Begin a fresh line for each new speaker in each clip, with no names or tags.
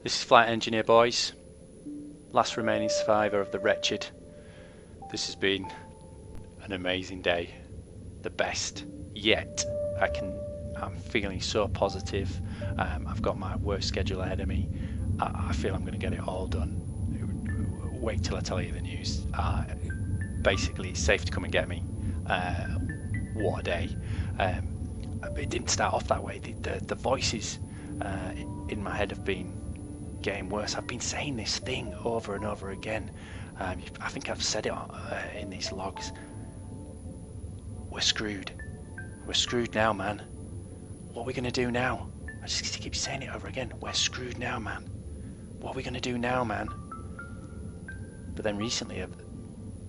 This is Flight Engineer Boys, last remaining survivor of the Wretched. This has been an amazing day, the best yet. I'm feeling so positive. I've got my work schedule ahead of me. I feel I'm going to get it all done. Wait till I tell you the news. Basically, it's safe to come and get me. What a day. It didn't start off that way. The voices in my head have been getting worse. I've been saying this thing over and over again. I think I've said it in these logs. We're screwed. We're screwed now, man. What are we going to do now? I just keep saying it over again. We're screwed now, man. What are we going to do now, man? But then recently,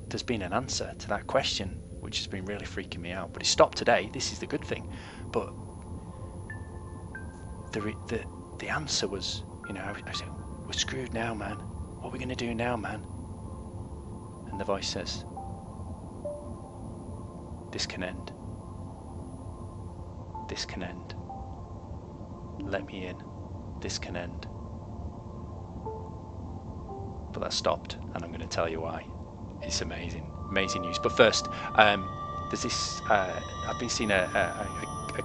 there's been an answer to that question, which has been really freaking me out. But it stopped today. This is the good thing. But the answer was, I said, we're screwed now, man. What are we going to do now, man? And the voice says, this can end. This can end. Let me in. This can end. But that stopped, and I'm going to tell you why. It's amazing. Amazing news. But first, there's this. I've been seeing a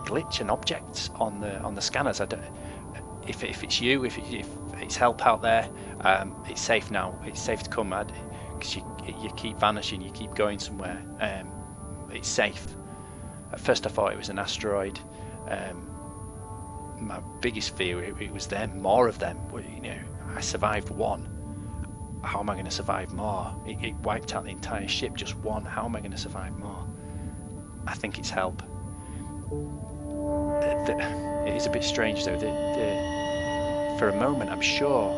glitch, an object on the scanners. I don't. If it's you, if it's help out there, it's safe now. It's safe to come, because you keep vanishing, you keep going somewhere. It's safe. At first I thought it was an asteroid. My biggest fear, it was them, more of them. I survived one. How am I going to survive more? It wiped out the entire ship, just one. How am I going to survive more? I think it's help. It is a bit strange though. For a moment, I'm sure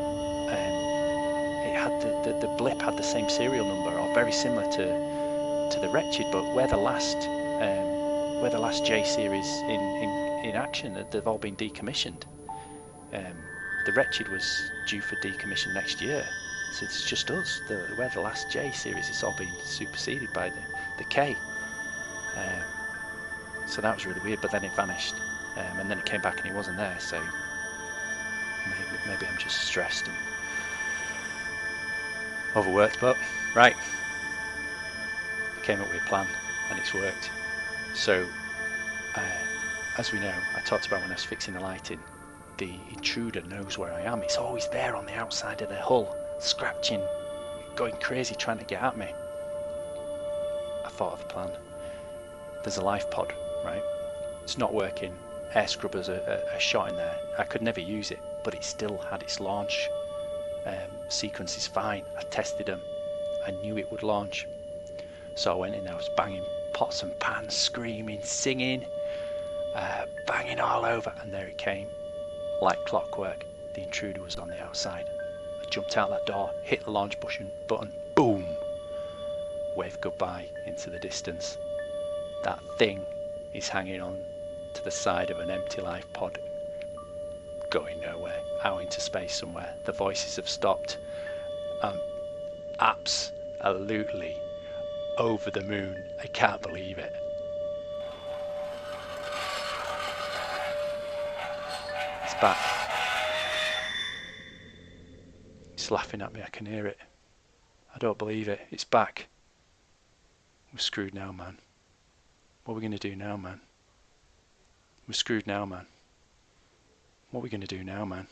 it had the blip had the same serial number, or very similar to the Wretched, but we're the last J series in action. They've all been decommissioned. The Wretched was due for decommission next year, so it's just us. We're the last J series. It's all been superseded by the K. So that was really weird. But then it vanished, and then it came back and it wasn't there. So maybe I'm just stressed and overworked. But right, I came up with a plan and it's worked. So as we know, I talked about when I was fixing the lighting, the intruder knows where I am. It's always there on the outside of the hull, scratching, going crazy, trying to get at me. I thought of a plan. There's a life pod, right? It's not working. Air scrubbers are shot in there. I could never use it, but it still had its launch sequences fine. I tested them. I knew it would launch. So I went in there, I was banging pots and pans, screaming, singing, banging all over, and there it came. Like clockwork, the intruder was on the outside. I jumped out that door, hit the launch button, boom! Waved goodbye into the distance. That thing is hanging on to the side of an empty life pod, going nowhere, out into space somewhere. The voices have stopped. I'm absolutely over the moon. I can't believe it. It's back. It's laughing at me, I can hear it. I don't believe it. It's back. We're screwed now, man. What are we going to do now, man? We're screwed now, man. What are we going to do now, man?